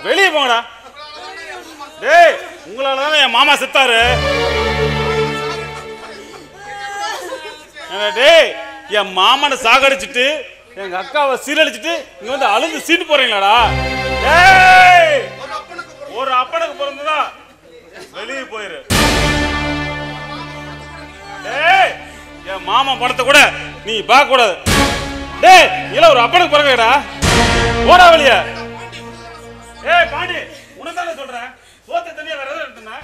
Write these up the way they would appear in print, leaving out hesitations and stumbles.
வெளியே போங்கடா. டேய், உங்களால தானே என் மாமா செத்தாரு. டேய், என் மாமனை சாகடிச்சிட்டு எங்க அக்காவை சீரழிச்சிட்டு இங்க வந்து அழுந்து சீட்டு போறீங்களாடா? டேய், ஒரு அப்பனுக்கு பிறந்ததா வெளியே போயிரு. டேய், என் மாமா படத்தை கூட நீ பார்க்க கூடாது. டேய், இல்ல ஒரு அப்பனுக்கு பிறகுடா. போடா வெளிய. ஏய் பாண்டி, உனதானே சொல்றேன். சோத்த தனியா வேற எதாவது எடுத்துனா?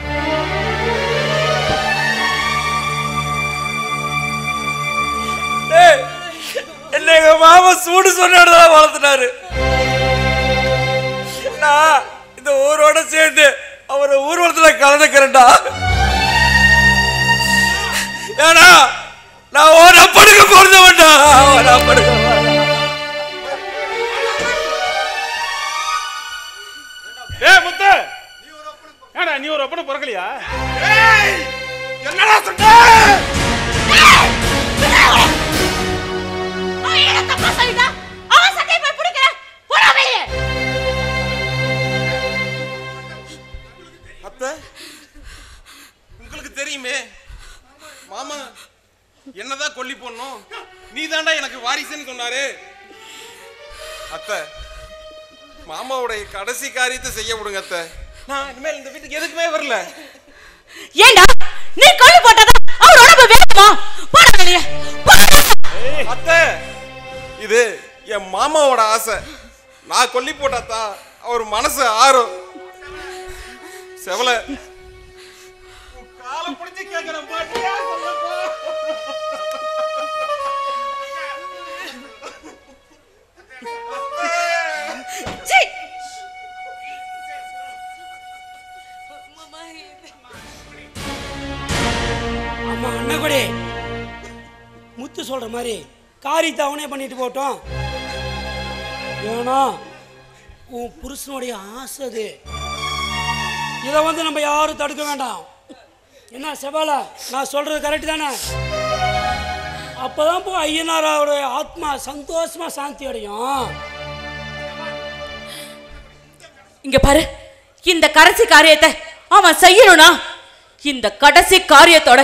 டேய், என்ன எங்க மாமா சூடு சொன்னதான் வளர்த்துனாரு. நான் இந்த ஊரோட சேர்ந்து அவரை ஊர்வலத்துல கலந்துக்கிறேன்டா. ஏன்னா நான் ஒரு அப்பனுக்கு பிறந்தவன்டா. ஒரு அப்பனுக்கு முத்து, ஏடா நீ ஒரு அப்பனுக்கு பிறக்கலையா? என்னடா சொன்ன? உங்களுக்கு தெரியுமே மாமா என்னதான் கொல்லி போடணும், நீ தாண்டா எனக்கு வாரிசுன்னு சொன்னாரு. அத்தை, மாமாவுடைய கடைசி காரியத்தை செய்ய விடுங்க அத்தை. நான் இனிமேல் இந்த வீட்டுக்கு எதுக்குமே வரல. ஏண்டா நீ கொல்லி போட்டதா அவர் உடம்பு வேணுமா? போடா வெளிய. அத்தை, இது என் மாமாவோட ஆசை. நான் கொல்லி போட்டாத்தா அவர் மனசு ஆறும். செவல காலை பிடிச்சு கேட்கிறேன் பாட்டியா சொல்லப்பா. அம்மா அண்ணகுடி, முத்து சொல்ற மாதிரி காரியத்தை அவனே பண்ணிட்டு போட்டோம். ஏன்னா உன் புருஷனுடைய ஆசை அது. இதை வந்து நம்ம யாரும் தடுக்க வேண்டாம். என்ன செபால, நான் சொல்றது கரெக்ட் தானே? அப்பதான் போய் ஐயனாரோட ஆத்மா சந்தோஷமா சாந்தி அடையும். இங்க பாரு, இந்த கடைசி காரியத்தை அவன் செய்யணும்னா இந்த கடைசி காரியத்தோட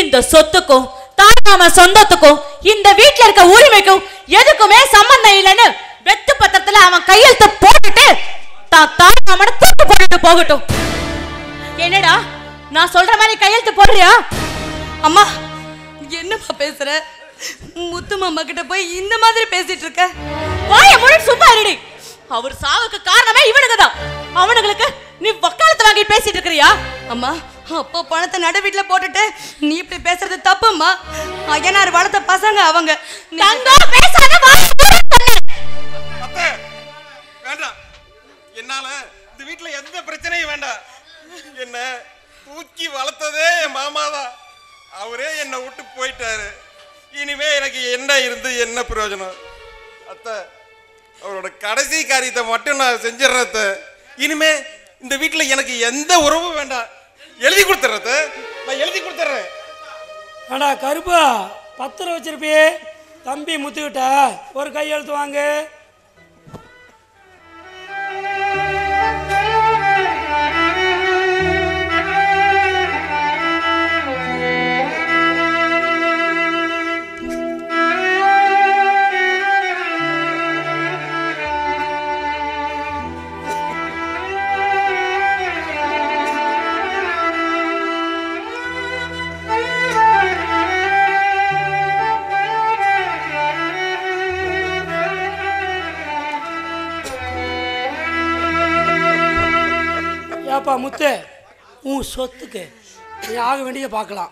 இந்த சொத்துக்கும் தாய்மாம சொந்தத்துக்கும் இந்த வீட்டுல இருக்க உரிமைக்கும் எதுக்குமே சம்பந்தம் இல்லைன்னு வெத்து பத்திரத்துல அவன் கையெழுத்து போட்டுட்டு தான் தாய்மாமனை தூக்கு போட்டுட்டு போகட்டும். என்னடா நான் சொல்ற மாதிரி கையெழுத்து போடுறியா? அம்மா என்னம்மா பேசுற? முத்து மாமா கிட்ட போய் இந்த மாதிரி பேசிட்டு இருக்க? வாய மூடி சும்மா இருடி. அவர் சாவுக்கு காரணமே இவனுக்கு தான். அவனுங்களுக்கு நீ வக்காலத்து வாங்கி பேசிட்டு இருக்கறியா? அம்மா, அப்போ பணத்தை நடு வீட்டுல போட்டுட்டு நீ இப்படி பேசுறது தப்பும்மா. ஐயனார் வளர்த்த பசங்க அவங்க. தங்கம் பேசாத, வாய் மூடு சொன்னேன். அத்தை, வேண்டாம். என்னால இந்த வீட்டுல எந்த பிரச்சனையும் வேண்டாம். என்ன தூக்கி வளர்த்ததே என் மாமாதான். அவரே என்னை விட்டு போயிட்டாரு. இனிமே எனக்கு என்ன இருந்து என்ன பிரயோஜனம்? அத்தை, அவரோட கடைசி காரியத்தை மட்டும் நான் செஞ்சிடறேன் அத்தை. இனிமே இந்த வீட்டுல எனக்கு எந்த உறவும் வேண்டாம். எழுதி கொடுத்துறேன், நான் எழுதி கொடுத்துறேன். ஏடா கருப்பா, பத்திரம் வச்சிருப்பியே தம்பி முத்துக்கிட்ட ஒரு கையெழுத்து வாங்க. ஏப்பா முத்து, உன் சொத்துக்கு நீ ஆக வேண்டிய பார்க்கலாம்.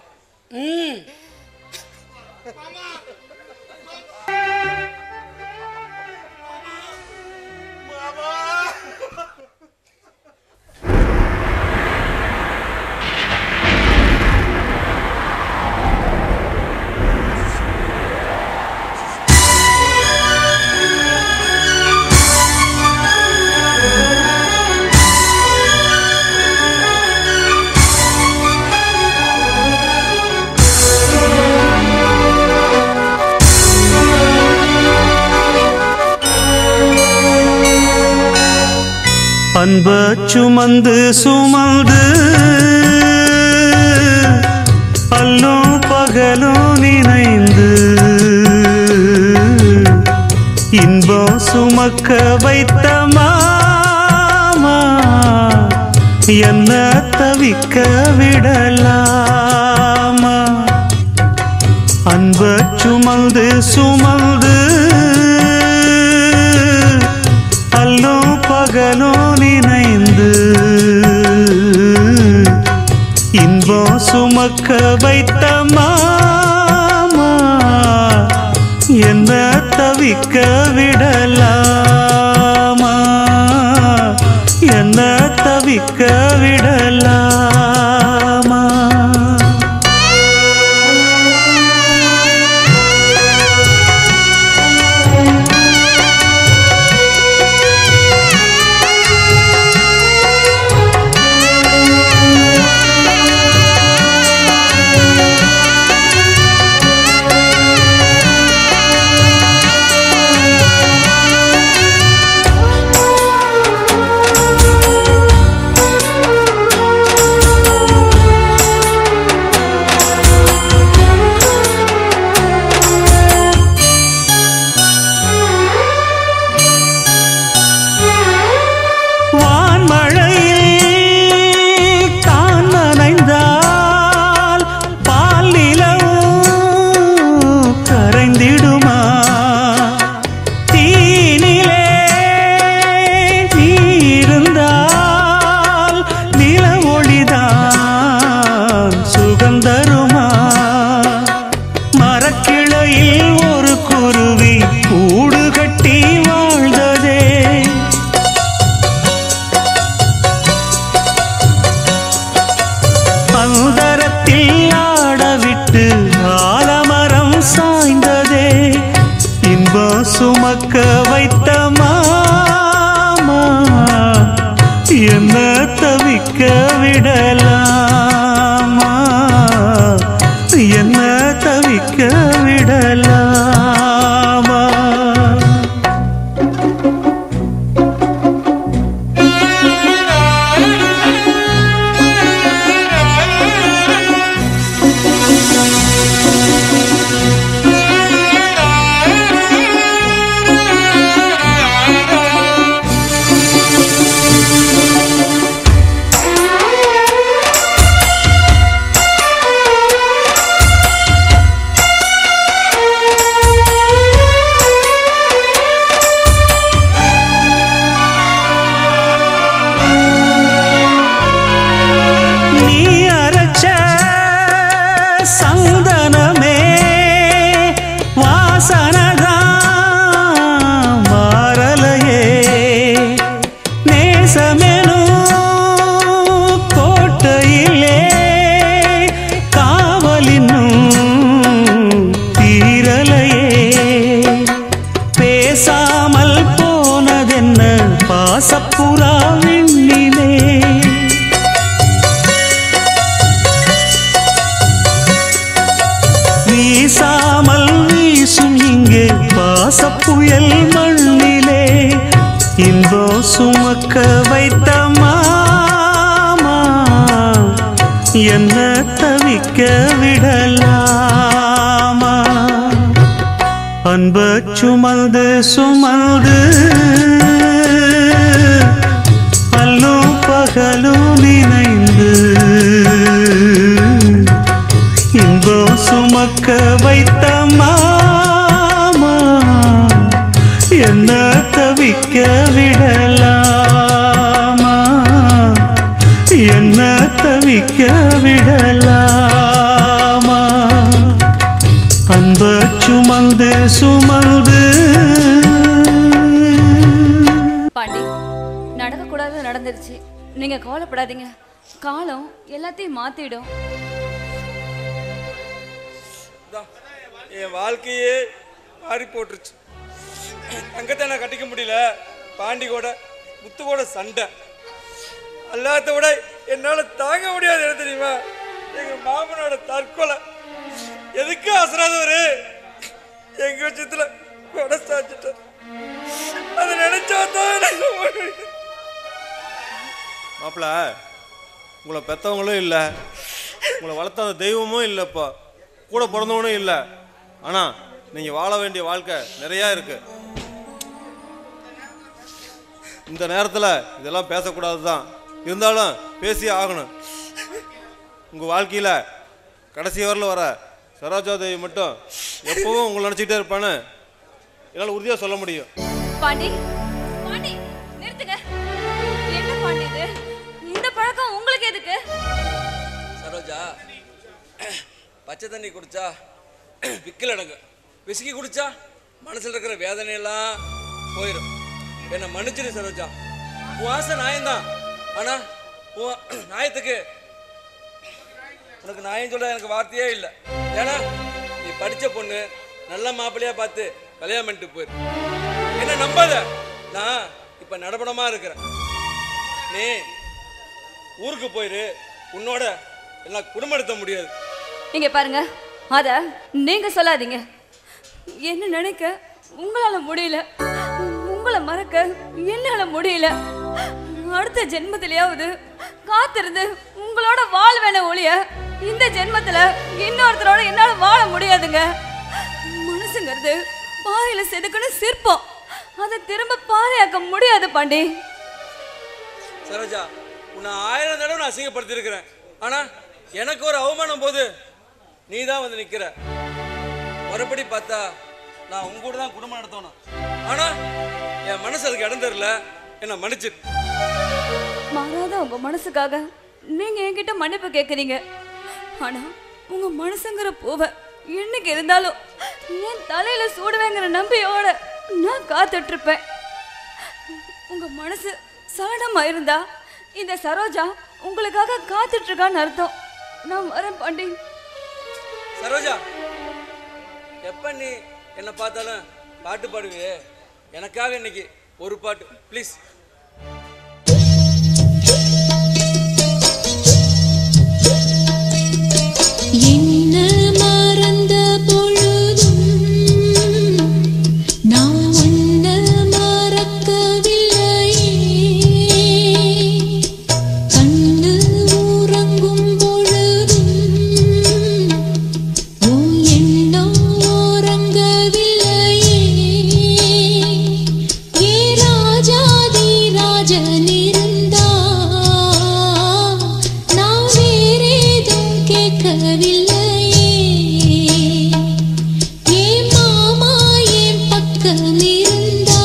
அன்ப சுமந்து சுமந்து அல்லும் பகலும் நினைந்து இன்பம் சுமக்க வைத்த மாமா என்ன தவிக்க விடலாமா அன்ப சுமந்து சுமந்து அல்லும் பகலும் நினைந்து இன்பம் சுமக்க வைத்த மாமா என்ன தவிக்க விடலாமா என்ன தவிக்க விடலாமா சுமக்க வைத்த மாமா என்ன தவிக்க விடலாமா என்ன தவிக்க விடலாமா வீசாமல் வீசும் இங்கே பாசப்புயல் மண்ணிலே இன்பம் சுமக்க வைத்த மாமா என்ன தவிக்க விடலாமா அன்ப சுமந்து சுமந்து அல்லும் பகலும் நினைந்து இன்பம் சுமக்க வைத்த மாமா என்ன தவிக்க விடலாமா என்ன தவிக்க விடலாமா அன்ப சுமந்து சுமந்து பாண்டி நடக்கக்கூடாது நடந்துருச்சு நீங்க கவலைப்படாதீங்க காலம் எல்லாத்தையும் மாத்திடும் என் வாழ்க்கையே மாறி போட்டுருச்சு தங்கத்தை நான் கட்டிக்க முடியல பாண்டி கூட முத்து கூட சண்டை அல்லாத விட என்னால் தாங்க முடியாது என்ன தெரியுமா எங்க மாமனோட தற்கொலை எதுக்கு அசராதவரு எங்க விஷயத்துல கொடை சாச்சிட்ட அதை நினைச்சா தான் மாப்பிள்ள, உங்களை பெற்றவங்களும் இல்லை, உங்களை வளர்த்த அந்த தெய்வமும் இல்லைப்பா, கூட பிறந்தவனும் இல்லை. ஆனால் நீங்கள் வாழ வேண்டிய வாழ்க்கை நிறையா இருக்கு. இந்த நேரத்தில் இதெல்லாம் பேசக்கூடாது தான், இருந்தாலும் பேசியே ஆகணும். உங்கள் வாழ்க்கையில் கடைசி வரல வர சரோஜா தேவி மட்டும் எப்பவும் உங்களை நினச்சிக்கிட்டே இருப்பான்னு என்னால் உறுதியாக சொல்ல முடியும். பாண்டி, பாண்டி நிறுத்துங்க. என்ன பாண்டி இது? இந்த பழக்கம் உங்களுக்கு எதுக்கு? சரோஜா, பச்சை தண்ணி குடிச்சா விக்கல் அடங்கும், விஸ்கி குடிச்சா மனசில் இருக்கிற வேதனையெல்லாம் போயிடும். என்னை மன்னிச்சிடு சரோஜா. உன் ஆசை நியாயம்தான், ஆனால் உன் நியாயத்துக்கு உனக்கு நியாயம் சொல்ல எனக்கு வார்த்தையே இல்லை. ஏன்னா நீ படித்த பொண்ணு, நல்ல மாப்பிள்ளையாக பார்த்து கல்யாணம் பண்ணிட்டு போயிரு. என்ன நம்பாத, நான் இப்போ நடப்படமாக இருக்கிறேன். நீ ஊருக்கு போயிரு, உன்னோட எல்லாம் குடும்பம் நடத்த முடியாது. இங்க பாருங்க, அத நீங்க சொல்லாதீங்க. என்ன நினைக்க உங்களால முடியல, உங்களை மறக்க என்னால முடியல. அடுத்த ஜென்மத்திலேயாவது காத்திருந்து உங்களோட வாழ்வேன ஒழிய இந்த ஜென்மத்துல இன்னொருத்தரோட என்னால வாழ முடியாதுங்க. மனசுங்கிறது பாறையில செதுக்குன்னு சிற்பம், அதை திரும்ப பாறையாக்க முடியாது பாண்டி. சரோஜா, உன்னை 1000 தடவை நான் அசிங்கப்படுத்திருக்கிறேன், ஆனா எனக்கு ஒரு அவமானம் போது நீ தான் வந்து நிக்கிற. மறுபடி பார்த்தா நான் உங்க கூட தான் குடும்பம் நடத்தணும், ஆனா என் மனசு அதுக்கு இடம் தரல. என்ன மன்னிச்சிரு. மாறாத உங்க மனசுக்காக நீங்க என்கிட்ட மன்னிப்பு கேட்குறீங்க, ஆனா உங்க மனசுங்கிற பூவை என்னைக்கு இருந்தாலும் என் தலையில சூடுவேங்கிற நம்பியோட நான் காத்துட்டு இருப்பேன். உங்க மனசு சலனமா இருந்தா இந்த சரோஜா உங்களுக்காக காத்துட்டு இருக்கான்னு அர்த்தம். நான் வரேன் பாண்டி. சரோஜா, எப்ப நீ என்னை பார்த்தாலும் பாட்டு பாடுவியே, எனக்காக இன்னைக்கு ஒரு பாட்டு ப்ளீஸ். என்ன மறந்த பொழுதும் நான் உன்ன மறக்கவில்லையே, கண்ணு உறங்கும் பொழுதும் உன் எண்ணம் உறங்கவில்லையே. ஏ ராஜாதி ராஜன் இருந்தா நான் வேறேதும் கேட்கவில்லையே. ஏ மாமா என் பக்கம் இருந்தா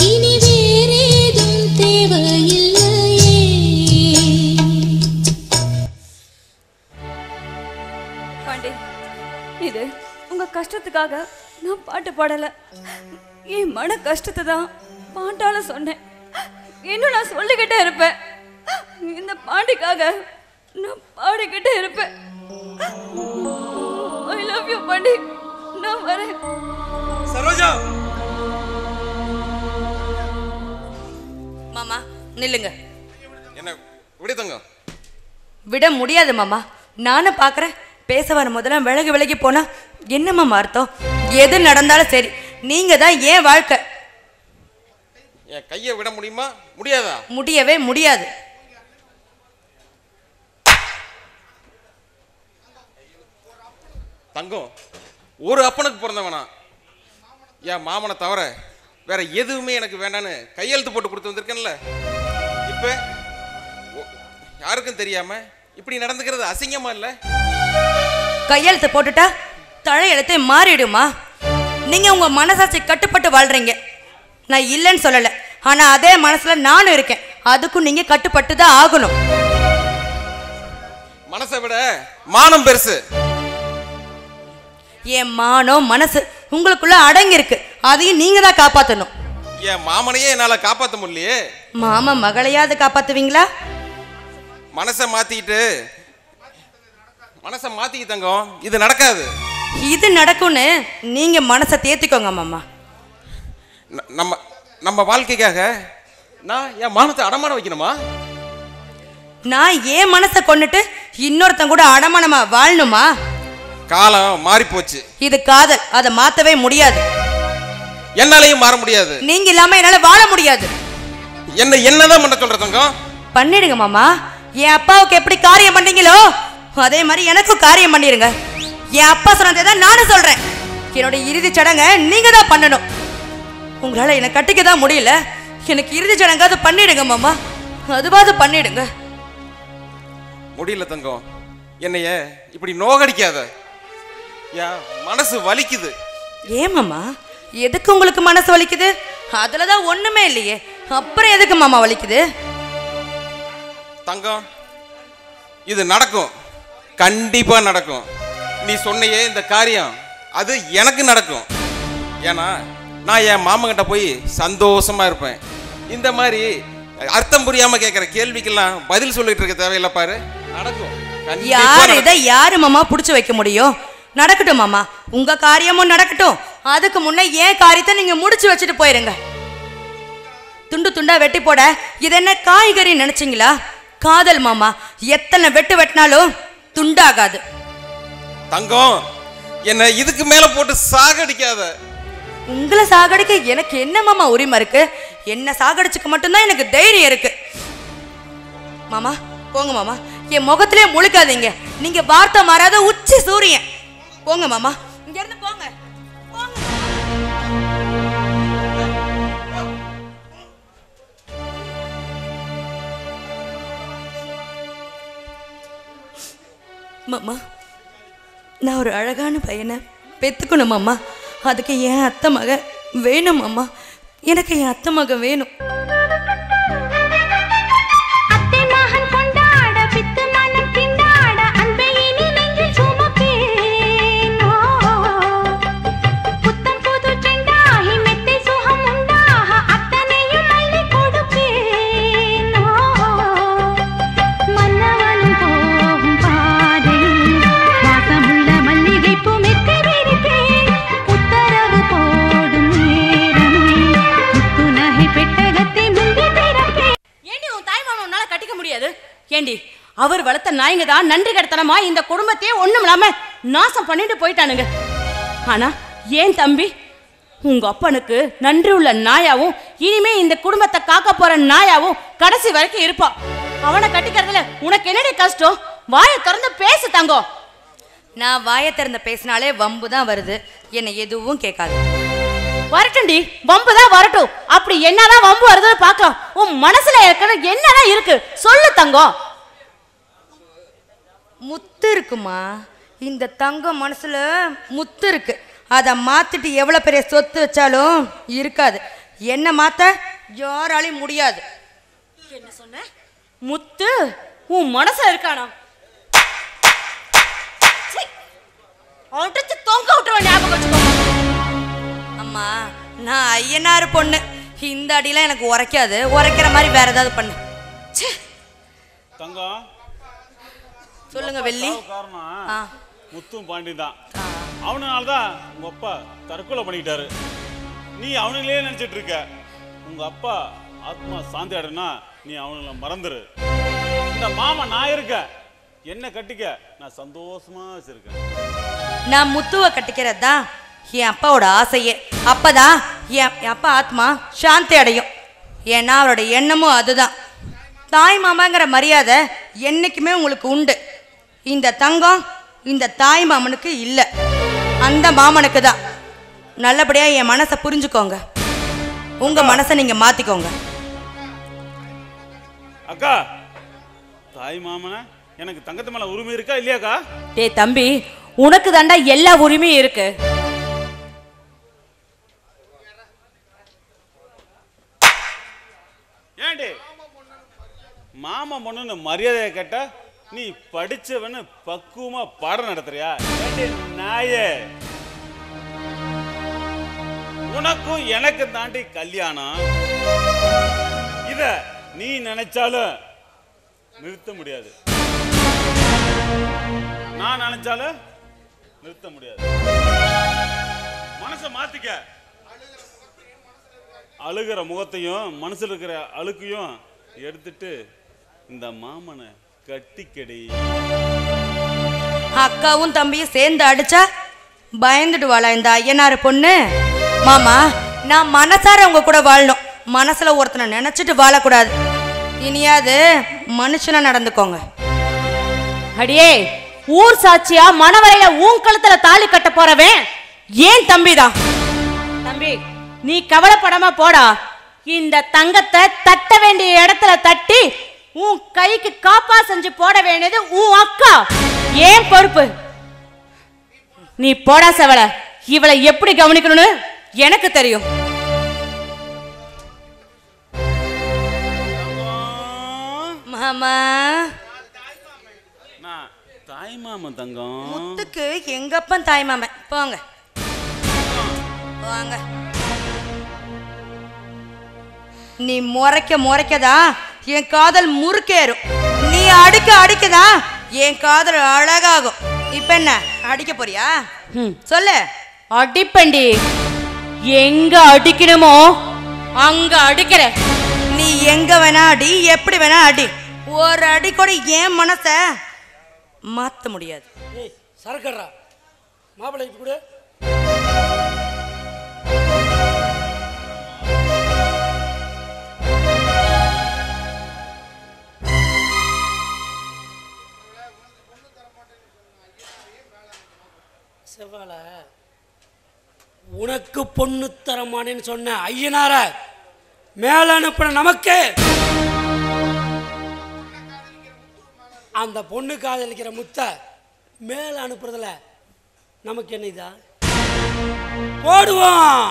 இனி வேறேதும் தேவையில்லையே. பாண்டி, இது உங்க கஷ்டத்துக்காக நான் பாட்டு பாடல, என் மன கஷ்டத்தை தான் பாட்டால சொன்னேன். இன்னும் நான் சொல்லிக்கிட்டே இருப்பேன். இந்த பாண்டிக்காக நான் பாடிக்கிட்டே இருப்பேன். I love you Pandi. நான் வரேன். சரோஜா, மாமா நில்லுங்க. என்ன விடுதங்க? விட முடியாது மாமா, நானும் பார்க்குறேன். பேச வர முதல்ல விலகி விலகி போனா என்ன மாமா அர்த்தம்? எது நடந்தாலும் சரி, நீங்க தான் ஏன் வாழ்க்கை. என் கையை விட முடியுமா? முடியாதா? முடியவே முடியாது. தங்கம், ஒரு அப்பனுக்கு பிறந்தவனா? என் மாமனை தவிர வேற எதுவுமே எனக்கு வேண்டான்னு கையெழுத்து போட்டு கொடுத்து வந்திருக்கேன்ல. இப்ப யாருக்கும் தெரியாம இப்படி நடந்துக்கிறது அசிங்கமா இல்ல? கையெழுத்து போட்டுட்டா தலையெழுத்தே மாறிடுமா? நீங்க உங்க மனசாட்சி கட்டுப்பட்டு வாழ்றீங்க, நான் இல்லைன்னு சொல்லல. ஆனா அதே மனசுல நானும் இருக்கேன், அதுக்கும் நீங்க கட்டுப்பட்டு தான் ஆகணும். மனசை விட மானம் பெருசு. என் மானம் மனசு உங்களுக்குள்ள அடங்கி இருக்கு, அதையும் நீங்க தான் காப்பாத்தணும். என் மாமனையே என்னால காப்பாற்ற முடியலையே. மாமா மகளையாவது காப்பாத்துவீங்களா? மனசை மாத்திக்கிட்டு தங்கம், இது நடக்காது. இது நடக்கும்னு நீங்க மனசை தேத்திக்கோங்க மாமா. நம்ம வாழ்க்கைக்காக நான் என் மானத்தை அடமானம் வைக்கணுமா? நான் என் மனசை கொண்டுட்டு இன்னொருத்தன் கூட அடமானமா வாழணுமா? காலம் மாறி போச்சு. இது காதல், அதை மாத்தவே முடியாது. என்னாலையும் மாற முடியாது. நீங்க இல்லாம என்னால வாழ முடியாது. என்னதான் பண்ண சொல்ற தங்கம்? பண்ணிடுங்க மாமா. என் அப்பாவுக்கு எப்படி காரியம் பண்ணீங்களோ அதே மாதிரி எனக்கும் காரியம் பண்ணிருங்க. என் அப்பா சொன்னதை தான் நானும் சொல்றேன். என்னோட இறுதி சடங்க நீங்க தான் பண்ணணும். உங்களால என்னை கட்டிக்க தான் முடியல. எனக்கு இறுதி சடங்காவது பண்ணிடுங்க மாமா. அதுவாது பண்ணிடுங்க. முடியல தங்கம், என்னைய இப்படி நோகடிக்காத. என் மனசு வலிக்குது. ஏன் மாமா, எதுக்கு உங்களுக்கு மனசு வலிக்குது? அதுலதான் ஒண்ணுமே இல்லையே, அப்புறம் எதுக்கு மாமா வலிக்குது? தங்கம், இது நடக்கும், கண்டிப்பா நடக்கும். நீ சொன்னையே இந்த காரியம், அது எனக்கு நடக்கும். ஏன்னா நான் என் மாமங்கிட்ட போய் சந்தோஷமா இருப்பேன். இந்த மாதிரி அர்த்தம் புரியாம கேட்கிற கேள்விக்கெல்லாம் பதில் சொல்லிட்டு இருக்க தேவையில்லை. பாரு, நடக்கும். யாரு இதை யாரு மாமா புடிச்சு வைக்க முடியும்? நடக்கட்டும் மாமா, உங்க காரியமும் நடக்கட்டும். அதுக்கு முன்ன ஏன் காரியத்தை நீங்க முடிச்சு வச்சுட்டு போயிருங்க. துண்டு துண்டா வெட்டி போட இது என்ன காய்கறி நினைச்சீங்களா? காதல் மாமா, எத்தனை வெட்டு வெட்டினாலும் துண்டாகாது. தங்கம், என்ன இதுக்கு மேல போட்டு சாகடிக்காத. உங்களை சாகடிக்க எனக்கு என்ன மாமா உரிமை இருக்கு? என்ன சாகடிச்சுக்க மட்டும்தான் எனக்கு தைரியம் இருக்கு. மாமா போங்க மாமா, என் முகத்திலே முழுக்காதீங்க. நீங்க வார்த்தை மாறாத உச்சி சூரியன். போங்க மாமா, இங்க இருந்து போங்க. மாமா, நான் ஒரு அழகான பையனை பெத்துக்கணும் மாமா. அதுக்கு என் அத்தை மக வேணும் மாமா. எனக்கு என் அத்தை மக வேணும். ஏண்டி, அவர் வளர்த்த நாய்ங்க தான் நன்றி கடத்தனமா இந்த குடும்பத்தையே ஒண்ணும் இல்லாம நாசம் பண்ணிட்டு போயிட்டானுங்க. ஆனா ஏன் தம்பி உங்க அப்பனுக்கு நன்றி உள்ள நாயாவும் இனிமே இந்த குடும்பத்தை காக்க போற நாயாவும் கடைசி வரைக்கும் இருப்பா. அவனை கட்டிக்கிறதுல உனக்கு என்னடி கஷ்டம்? வாயை திறந்து பேசு தங்கம். நான் வாயை திறந்து பேசினாலே வம்பு தான் வருது. என்னை எதுவும் கேட்காது. வரட்டும்டி, வம்பு தான் வரட்டும். அப்படி என்னதான் வம்பு வருதுன்னு பார்க்கலாம். உன் மனசுல இருக்கிற என்னதான் இருக்கு சொல்லு தங்கம். முத்து இருக்குமா? இந்த தங்கம் மனசுல முத்து இருக்கு. அதை மாத்திட்டு எவ்வளவு பெரிய சொத்து வச்சாலும் இருக்காது. என்ன மாத்த யாராலையும் முடியாது. என்ன சொன்ன? முத்து உன் மனசுல இருக்கானா? அடிச்சு தொங்க விட்டுருவ, ஞாபகம் வச்சுக்கோ. அம்மா, நான் ஐயனார் பொண்ணு. இந்த அடியெல்லாம் எனக்கு உரைக்காது. உரைக்கிற மாதிரி வேற ஏதாவது பண்ணு. தங்கம், சொல்லுங்க வெள்ளி. காரணம் முத்தும் பாண்டி தான். அவனால்தான் உங்க அப்பா தற்கொலை பண்ணிக்கிட்டாரு. நீ அவனுங்களே நினைச்சிட்டு இருக்க. உங்க அப்பா ஆத்மா சாந்தி அடைனா நீ அவனுங்களை மறந்துரு. இந்த மாமா நான் இருக்க, என்ன கட்டிக்க, நான் சந்தோஷமா வச்சிருக்கேன். நான் முத்துவை கட்டிக்கிறது தான் என் அப்பாவோட ஆசையே. அப்பதான் என் அப்பா ஆத்மா சாந்தி அடையும். ஏன்னா அவரோட எண்ணமும் அதுதான். தாய் மாமாங்கிற மரியாதை என்னைக்குமே உங்களுக்கு உண்டு. இந்த தங்கம் இந்த தாய் மாமனுக்கு இல்லை, அந்த மாமனுக்கு தான். நல்லபடியா என் மனசை புரிஞ்சுக்கோங்க. உங்க மனசை நீங்க மாத்திக்கோங்க. அக்கா, தாய் மாமன எனக்கு தங்கத்து மேல உரிமை இருக்கா இல்லையாக்கா? டேய் தம்பி, உனக்கு தாண்டா எல்லா உரிமையும் இருக்கு. ஏண்டி மாமா பொண்ணுன்னு மரியாதையை கேட்டா நீ படிச்சவன்னு பக்குவமா பாடம் நடத்துறியா? நாயே, உனக்கும் எனக்கு தாண்டி கல்யாணம். இத நீ நினைச்சாலும் நிறுத்த முடியாது, நான் நினைச்சாலும் நிறுத்த முடியாது. மனசை மாத்திக்க. அழுகிற முகத்தையும் மனசுல இருக்கிற அழுக்கையும் எடுத்துட்டு இந்த மாமனை கட்டிக்கடி. அக்காவும் தம்பியும் சேர்ந்து அடிச்சா பயந்துடுவாளா இந்த ஐயனார் பொண்ணு? மாமா, நான் மனசார உங்க கூட வாழணும். மனசுல ஒருத்தனை நினைச்சிட்டு வாழக்கூடாது. இனியாவது மனுஷனா நடந்துக்கோங்க. அடியே, ஊர் சாட்சியா மணவரையில உன் கழுத்துல தாலி கட்ட போறவன் ஏன் தம்பிதான். தம்பி, நீ கவலைப்படாம போடா. இந்த தங்கத்தை தட்ட வேண்டிய இடத்துல தட்டி உன் கைக்கு காப்பா செஞ்சு போட வேண்டியது உன் அக்கா. ஏன் பொறுப்பு. நீ போடா செவல. இவளை எப்படி கவனிக்கணும்னு எனக்கு தெரியும். மாமா, தாய் மாமன் தங்கம். முத்துக்கு எங்கப்பன் தாய் மாமன். போங்க வாங்க. நீ முறைக்கதா என் காதல் முறுக்கேறும். நீ அடிக்கதா என் காதல் அழகாகும். இப்ப என்ன அடிக்க போறியா? சொல்லு. அடிப்பண்டி. எங்க அடிக்கணுமோ அங்க அடிக்கிற. நீ எங்க வேணா அடி, எப்படி வேணா அடி. ஒரு அடி கூட என் மனச மாத்த முடியாது. ஏய் சரக்கடா மாப்பிள்ளை கூட செவ்வாழ உனக்கு பொண்ணு தரமானேன்னு சொன்ன ஐயனார மேல அனுப்பின நமக்கு அந்த பொண்ணு காதலிக்கிற முத்த மேல அனுப்புறதுல நமக்கு என்ன இதா? போடுவோம்,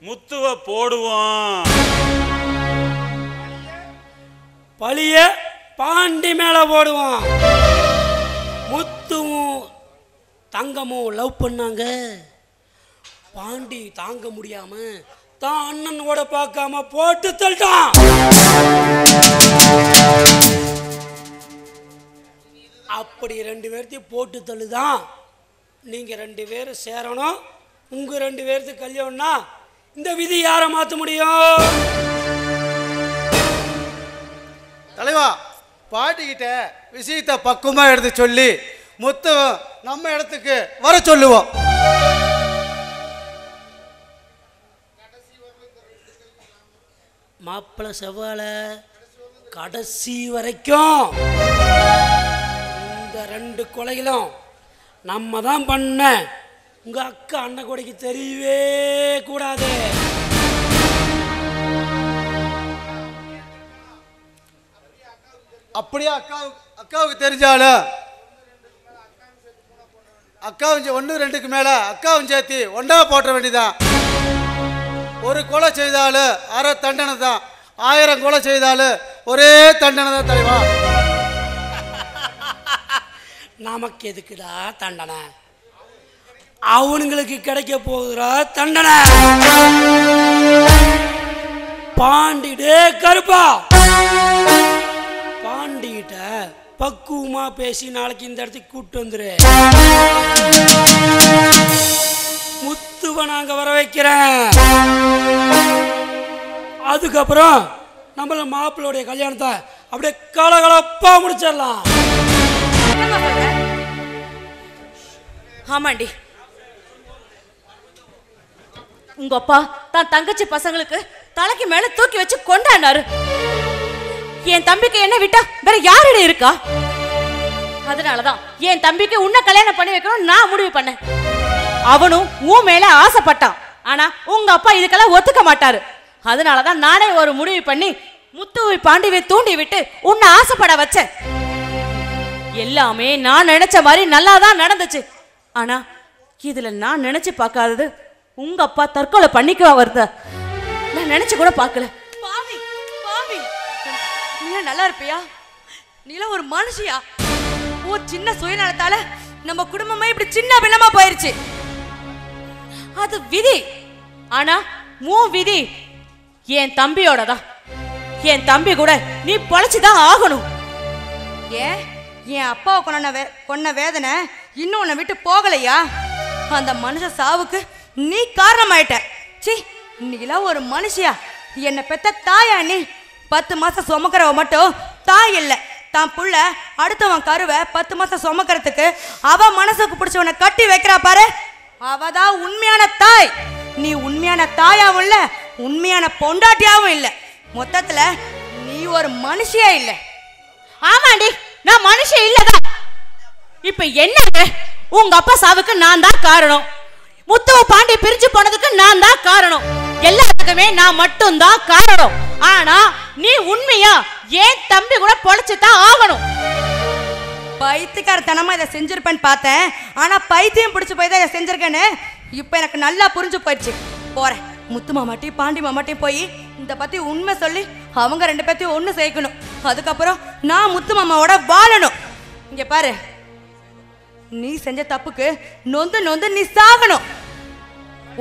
முத்துவ போடுவோம். பழிய பாண்டி மேல போடுவோம். முத்துவும் தங்கமும் லவ் பண்ணாங்க. பாண்டி தாங்க முடியாம தான் அண்ணனோட பார்க்காம போட்டு தள்ளிட்டான். அப்படி 2 பேர்த்தையும் போட்டு தள்ளுதான் நீங்க 2 பேரும் சேரணும். உங்க 2 பேர்த்துக்கு கல்யாணம்னா இந்த விதி யாரை மாற்ற முடியும்? தலைவா, பாட்டிக்கிட்ட விஷயத்தை பக்குவமா எடுத்து சொல்லி முத்து நம்ம இடத்துக்கு வர சொல்லுவோம். மாப்பிள்ளை செவ்வாழ கடைசி வரைக்கும் இந்த 2 கொலைகளும் நம்ம தான் பண்ண. உங்க அக்கா அண்ணன் கொடைக்கு தெரியவே கூடாது. அப்படியே அக்காவுக்கு தெரிஞ்சாலும் அக்காவும் 1 2க்கு மேல அக்காவும் சேர்த்து ஒன்றா போட்ட வேண்டியதான். ஒரு கொலை செய்தாலும் அரை தண்டனை தான். 1000 கொலை செய்தாலும் ஒரே தண்டனை தான் தலைவா. நமக்கு எதுக்குடா தண்டனை? அவனுங்களுக்கு கிடைக்க போகுதுடா தண்டனை. பாண்டிடே கருப்பா, பாண்டிகிட்ட பக்குவமா பேசி நாளைக்கு இந்த இடத்துக்கு கூப்பிட்டு வந்துரு. முத்துவ நாங்க வர வைக்கிறேன். அதுக்கப்புறம் நம்மள மாப்பிள்ளையோடைய கல்யாணத்தை அப்படியே கலகலப்பா முடிச்சிடலாம். ஆமாண்டி, உங்க அப்பா தான் தங்கச்சி பசங்களுக்கு தலைக்கு மேல தூக்கி வச்சு கொண்டாடினாரு. என் தம்பிக்கு என்ன விட்டா வேற யாரிட இருக்கா? அதனாலதான் என் தம்பிக்கு உன்னை கல்யாணம் பண்ணி வைக்கணும் நான் முடிவு பண்ணேன். அவனும் உன் மேல ஆசைப்பட்டான். ஆனா உங்க அப்பா இதுக்கெல்லாம் ஒத்துக்க மாட்டாரு. அதனாலதான் நானே ஒரு முடிவு பண்ணி முத்துவை பாண்டிவை தூண்டி விட்டு உன்னை ஆசைப்பட வச்சேன். எல்லாமே நான் நினைச்ச மாதிரி நல்லாதான் நடந்துச்சு. ஆனா இதுல நான் நினைச்சு பார்க்காதது உங்க அப்பா தற்கொலை பண்ணிக்க வருத நான் நினைச்சு கூட பார்க்கல. பாவி பாவி, நீ நல்லா இருப்பியா? நீல ஒரு மனுஷியா? ஓ, சின்ன சுயநலத்தால நம்ம குடும்பமே இப்படி சின்ன பின்னமா போயிருச்சு. அது விதி. ஆனா உன் விதி என் தம்பியோடதான். என் தம்பி கூட நீ பொழைச்சுதான் ஆகணும். ஏன் என் அப்பாவை கொன்ன வேதனை இன்னும் உன்னை விட்டு போகலையா? அந்த மனுஷ சாவுக்கு நீ காரணமாயிட்ட. சி, நீலாம் ஒரு மனுஷியா? என்னை பெத்த தாயா நீ? 10 மாசம் சுமக்கிறவ மட்டும் தாய் இல்லை. தான் புள்ள அடுத்தவன் கருவை 10 மாசம் சுமக்கிறதுக்கு அவ மனசுக்கு பிடிச்சவனை கட்டி வைக்கிறா பாரு, அவதான் உண்மையான தாய். நீ உண்மையான தாயாவும் இல்ல, உண்மையான பொண்டாட்டியாவும் இல்லை. மொத்தத்துல நீ ஒரு மனுஷியா இல்லை. ஆமாண்டி, நான் மனுஷன் இல்லதான். இப்ப என்னங்க, உங்க அப்பா சாவுக்கு நான் தான் காரணம், முத்துவ பாண்டி பிரிஞ்சு போனதுக்கு நான் தான் காரணம், எல்லாத்துக்குமே நான் மட்டும் தான் காரணம். ஆனா நீ உண்மையா ஏன் தம்பி கூட பொழைச்சுதான் ஆகணும். பைத்தியக்காரத்தனமா இதை செஞ்சிருப்பேன்னு பார்த்தேன். ஆனா பைத்தியம் பிடிச்சு போய் தான் இதை செஞ்சிருக்கேன்னு இப்ப எனக்கு நல்லா புரிஞ்சு போயிடுச்சு. போறேன், முத்து மாமாட்டையும் பாண்டி மாமாட்டையும் போய் இந்த பத்தி உண்மை சொல்லி அவங்க 2 பேர்த்தையும் ஒன்று சேர்க்கணும். அதுக்கப்புறம் நான் முத்து மாமாவோட வாழணும். இங்க பாரு, நீ செஞ்ச தப்புக்கு நொந்து நொந்து நீ சாகணும்.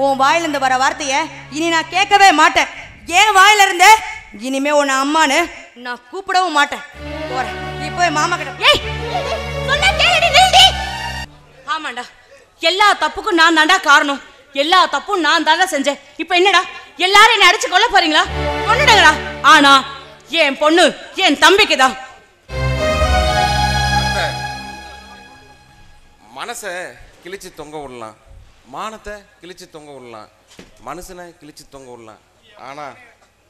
உன் வாயிலிருந்து வர வார்த்தைய இனி நான் கேட்கவே மாட்டேன். ஏன் வாயில இருந்த இனிமே உன்னை அம்மான்னு நான் கூப்பிடவும் மாட்டேன். போறேன், நீ போய் மாமா கிட்ட. ஏய், சொன்னா கேளுடி, நில்லுடி. ஆமாண்டா, எல்லா தப்புக்கும் நான் தாண்டா காரணம், எல்லா தப்பும் நான் தாண்டா செஞ்சேன். இப்ப என்னடா எல்லாரும் என்ன அடிச்சு கொல்ல போறீங்களா? கொன்னுடுங்கடா. ஆனா என் பொண்ணு என் தம்பிக்கு தான். மனசை கிழிச்சு தொங்க விடலாம், மானத்தை கிழிச்சு தொங்க விடலாம், மனுஷனை கிழிச்சு தொங்க விடலாம். ஆனா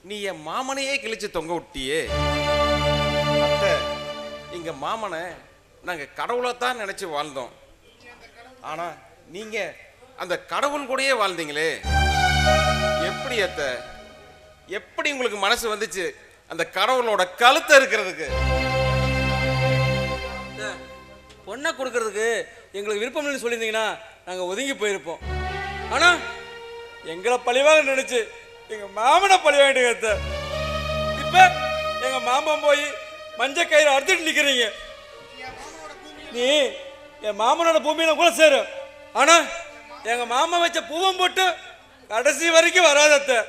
நீ என் மாமனையே கிழிச்சு தொங்க விட்டியே. எங்க மாமனை நாங்க கடவுளைத்தான் நினைச்சு வாழ்ந்தோம். ஆனா நீங்க அந்த கடவுள் கூடயே வாழ்ந்தீங்களே. எப்படி அத்தை, எப்படி உங்களுக்கு மனசு வந்துச்சு அந்த கடவுளோட கழுத்தை இருக்கிறதுக்கு? பொண்ணை கொடுக்கறதுக்கு எங்களுக்கு விருப்பம் இல்லைன்னு சொல்லியிருந்தீங்கன்னா நாங்கள் ஒதுங்கி போயிருப்போம். ஆனால் எங்களை பழிவாக நினைச்சு எங்கள் மாமனை பழிவாகிட்டு அத்தை. இப்போ எங்கள் மாமன் போய் மஞ்சள் கயிறு அறுத்துட்டு நிற்கிறீங்க. நீ என் மாமனோட பூமியில கூட சேரும், ஆனால் எங்கள் மாமன் வச்ச பூவம் போட்டு கடைசி வரைக்கும் வராத அத்தை.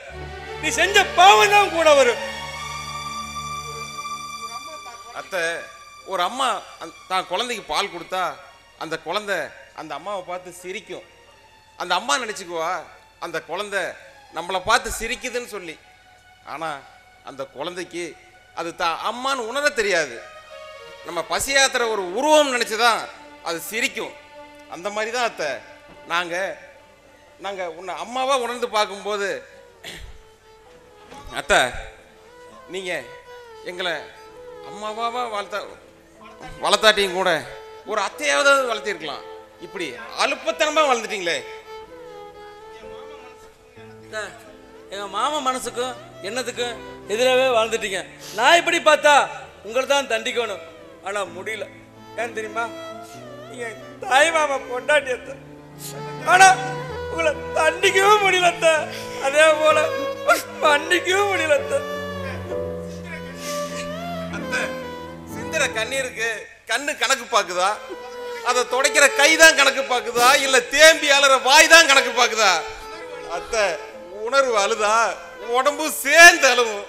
நீ செஞ்ச பாவம் தான் கூட வரும் அத்தை. ஒரு அம்மா தான் குழந்தைக்கு பால் கொடுத்தா அந்த குழந்தை அந்த அம்மாவை பார்த்து சிரிக்கும். அந்த அம்மா நினச்சிக்குவா அந்த குழந்தை நம்மளை பார்த்து சிரிக்குதுன்னு சொல்லி. ஆனால் அந்த குழந்தைக்கு அது தான் அம்மான்னு உணர தெரியாது. நம்ம பசியாத்துற ஒரு உருவம் நினச்சி தான் அது சிரிக்கும். அந்த மாதிரி தான் அத்தை நாங்கள் உன்னை அம்மாவாக உணர்ந்து பார்க்கும்போது அத்தை, நீங்கள் எங்களை அம்மாவாக வளர்த்தாட்டியும் கூட ஒரு அத்தையாவது வளர்த்திருக்கலாம். இப்படி அலுப்பத்தனமாக வளர்ந்துட்டீங்களே. எங்கள் மாமா மனசுக்கும் என்னத்துக்கும் எதிராகவே வாழ்ந்துட்டீங்க. நான் இப்படி பார்த்தா உங்களை தான் தண்டிக்கணும், ஆனால் முடியல. ஏன் தெரியுமா? நீங்கள் தாய் மாமா பொண்டாட்டியத்தை, ஆனால் உங்களை தண்டிக்கவும் முடியலத்த, அதே போல மன்னிக்கவும் முடியலத்த. சிந்திர கண்ணீருக்கு கண்ணு கணக்கு பார்க்குதா? அதை துடைக்கிற கை தான் கணக்கு பார்க்குதா? இல்ல தேம்பி அலற வாய் தான் கணக்கு பார்க்குதா? அத்தை, உணர்வு அழுதா உடம்பு சேர்ந்து அழுவும்.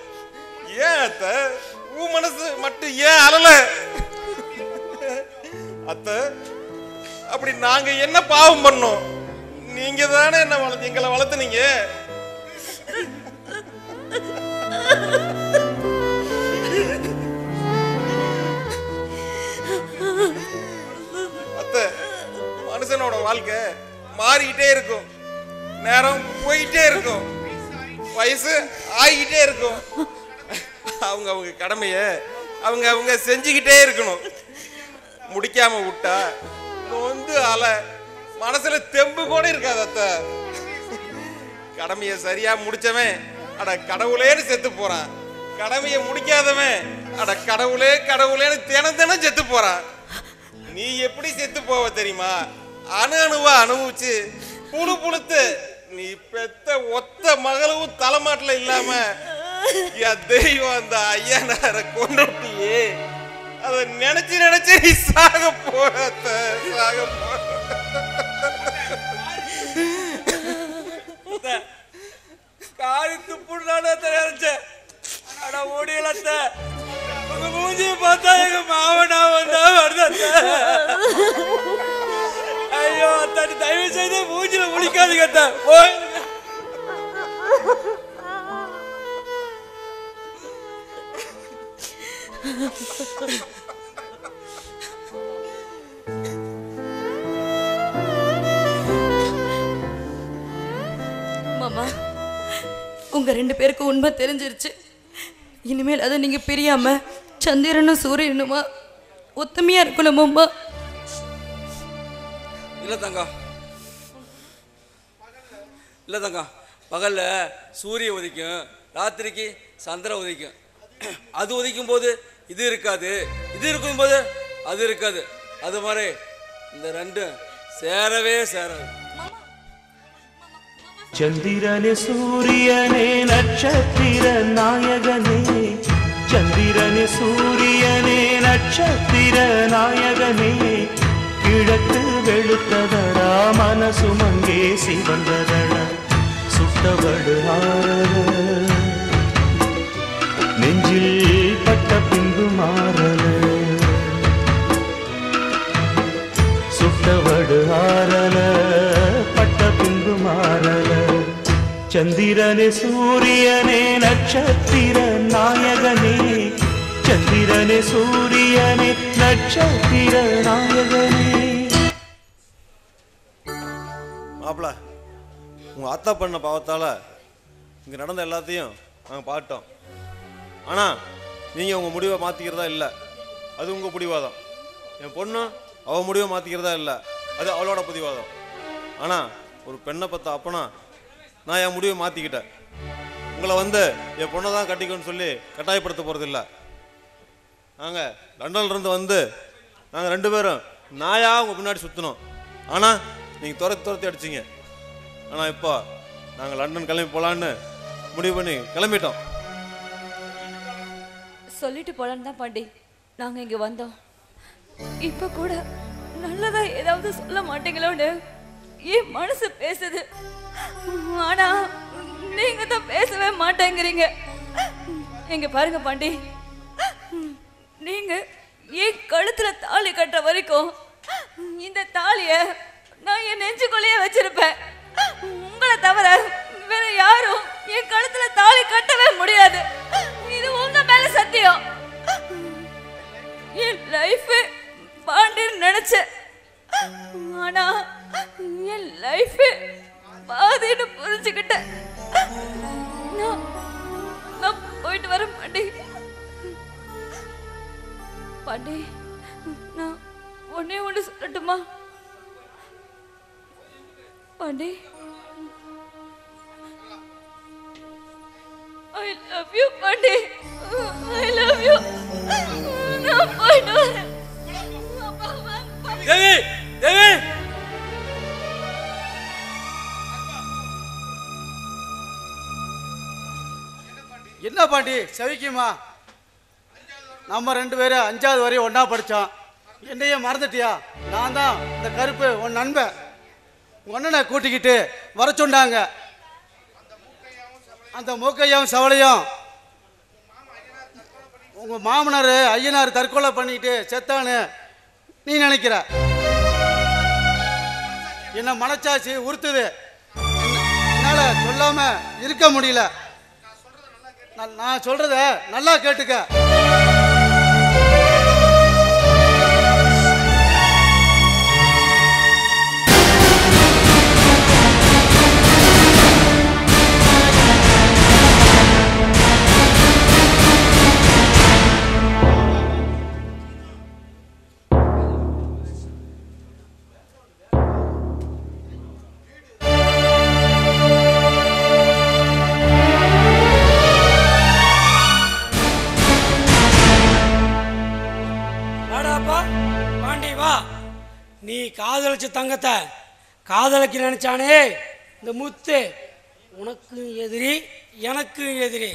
ஏன் அத்தை, உன் மனசு மட்டும் ஏன் அழல? அத்தை, அப்படி நாங்க என்ன பாவம் பண்ணோம்? நீங்க தானே என்ன எங்களை வளர்த்துனீங்க. அத்தை, மனுஷனோட வாழ்க்கை மாறிக்கிட்டே இருக்கும், நேரம் போயிட்டே இருக்கும், வயசு ஆகிக்கிட்டே இருக்கும். அவங்க கடமைய அவங்க செஞ்சுக்கிட்டே இருக்கணும். முடிக்காம விட்டா நொந்து அலை மனசுல தெம்பு கூட இருக்காது. அத்தை, கடமையை சரியா முடிச்சவன் அட கடவுளேன்னு செத்து போறான். கடமையை முடிக்காதவன் அட கடவுளே கடவுளேன்னு தினம் தினம் செத்து போறான். நீ எப்படி செத்து போவ தெரியுமா? அணு அணுவா அனுபவிச்சு புழு புழுத்து நீ பெத்த ஒத்த மகளும் தலைமாட்டில் இல்லாம என் தெய்வம் அந்த ஐயனார கொண்டுட்டியே. அதை நினைச்சு நினைச்சு நீ சாக போற சாக போ. காரி துப்புடான தயாரிச்ச ஆனா ஓடியல அத்தை. உங்க மூஞ்சிய பார்த்தா எங்க மாவனா வந்தா வருது. ஐயோ அத்தை, தயவு செய்து மூஞ்சில முழிக்காதீங்க அத்தை. போய் மாமா, உங்க உங்க 2 பேருக்கும் உண்மை தெரிஞ்சிருச்சு. இனிமேல் அதை நீங்க பிரியாம சந்திரனும் சூரியனுமா ஒத்துமையா இருக்கணுமாம்மா. இல்லை தங்கம், இல்லை தங்கம், பகல்ல சூரிய உதிக்கும், ராத்திரிக்கு சந்திரன் உதிக்கும். அது உதிக்கும் போது இது இருக்காது, இது இருக்கும் போது அது இருக்காது. அது மாதிரி இந்த ரெண்டும் சேரவே சேராது. சந்திரனே சூரியனே நட்சத்திர நாயகனே, சந்திரனே சூரியனே நட்சத்திர நாயகனே, கிழக்கு வெளுத்ததடா மனசு மங்கே சிவந்ததடா, சுட்டவடு ஆரல நெஞ்சில் பட்ட பின்பு மாறல, சுட்டவடு ஆரல பட்ட பின்பு மாறல. சந்திரனே சூரியனே நட்சத்திர நாயகனே, சந்திரனே சூரியனே நட்சத்திர நாயகனே. மாப்பிள, உங்க அத்தா பண்ண பாவத்தால இங்க நடந்த எல்லாத்தையும் நாங்கள் பார்த்தோம். ஆனா நீங்க உங்க முடிவை மாத்திக்கிறதா இல்லை, அது உங்க பிடிவாதம். என் பொண்ணு அவ முடிவை மாத்திக்கிறதா இல்லை, அது அவளோட பிடிவாதம். ஆனா ஒரு பெண்ணை பத்த அப்பனா நான் என் முடிவை மாத்திக்கிட்டேன். உங்களை என் பொண்ணை தான் கட்டிக்கணும்னு சொல்லி கட்டாயப்படுத்த போறது இல்லை. நாங்கள் லண்டன்ல இருந்து நாங்கள் 2 பேரும் நாயா உங்க பின்னாடி சுற்றினோம். ஆனால் நீங்கள் துரத்தி அடிச்சிங்க. ஆனால் இப்போ நாங்கள் லண்டன் கிளம்பி போகலான்னு முடிவு பண்ணி கிளம்பிட்டோம். சொல்லிட்டு போலான்னு தான் பாண்டி நாங்க இங்க வந்தோம். இப்ப கூட நல்லதா ஏதாவது சொல்ல மாட்டீங்களோன்னு என் மனசு பேசுது. ஆனா நீங்க தான் பேசவே மாட்டேங்கிறீங்க. எங்க பாருங்க பாண்டி, நீங்க என் கழுத்துல தாலி கட்டுற வரைக்கும் இந்த தாலிய நான் என் நெஞ்சுக்குள்ளேயே வச்சிருப்பேன். உங்களை தவிர வேற யாரும் என் கழுத்துல தாலி கட்டவே முடியாது. இது உங்க மேல சத்தியம். என் லைஃப் பாண்டின்னு நினைச்சேன், ஆனா என் லைஃப் பாதின்னு புரிஞ்சுக்கிட்டேன். நான் போயிட்டு வரேன் பாண்டி. பாண்டி, நான் ஒன்னே ஒன்று சொல்லட்டுமா Pandi? I love you Pandi, I love you. நான் போயிட்டு வரேன். தேவி, தேவி, என்ன பாண்டி செவிக்குமா? நம்ம 2 பேரும் 5வது வரையும் ஒன்றா படித்தோம். என்னையே மறந்துட்டியா? நான் தான் இந்த கருப்பு உன் நண்பன். ஒன்னனை கூட்டிக்கிட்டு வர சொன்னாங்க. அந்த மூக்கையும் சவளையும் உங்கள் மாமனார் ஐயனார் தற்கொலை பண்ணிக்கிட்டு செத்தான்னு நீ நினைக்கிற. என்ன மனச்சாட்சி உறுத்துது. என்னால் சொல்லாமல் இருக்க முடியல. நான் சொல்கிறத நல்லா கேட்டுக்க. நீ காதலிச்ச தங்கத்தை காதலிக்க நினைச்சானே இந்த முத்து, உனக்கு எதிரி எனக்கு எதிரி.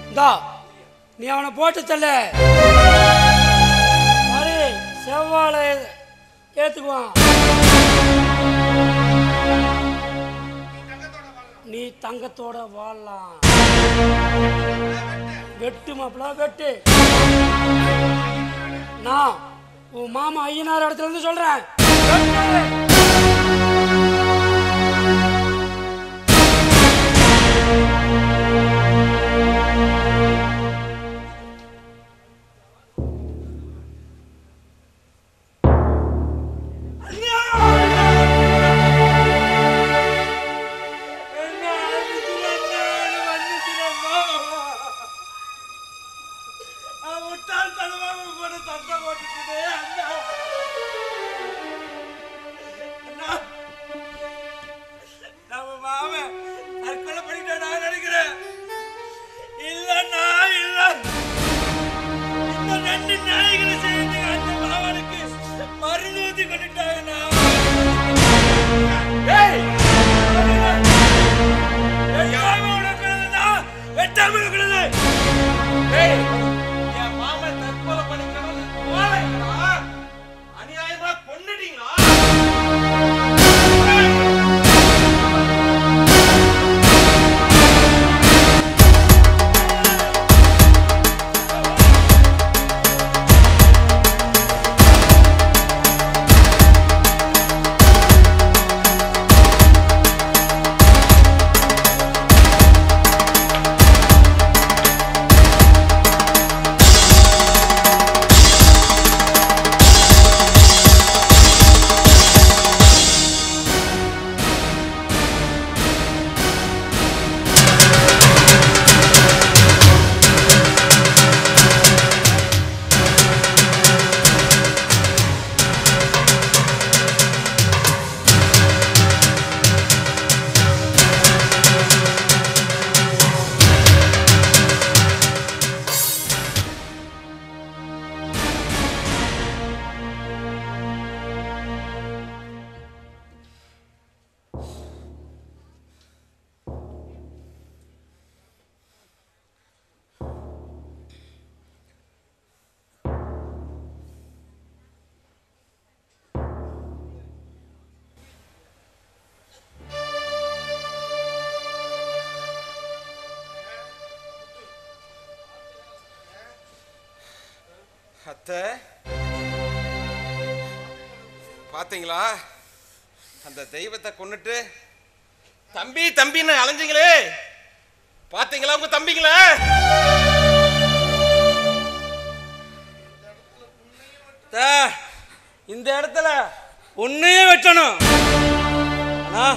இந்தா நீ அவனை போட்டு தள்ள, செவ்வாழை ஏத்துக்குவான். நீ தங்கத்தோட வாழலாம். வெட்டு மாப்பிள வெட்டு. நான் உன் மாமா ஐயனார் இடத்துல இருந்து சொல்றேன். வெட்டாம இருக்கிறது. ஏய், என் மாமன் தற்கொலை பண்ணிக்கணும்னு போறீங்களா? அநியாயமா கொன்னுட்டீங்களா? அத்தை, பாத்தீங்களா அந்த தெய்வத்தை கொன்னுட்டு தம்பி தம்பின்னு அலைஞ்சிங்களே? பாத்தீங்களா உங்க தம்பிங்களா? இந்த இடத்துல உன்னையே வெட்டணும். ஆனா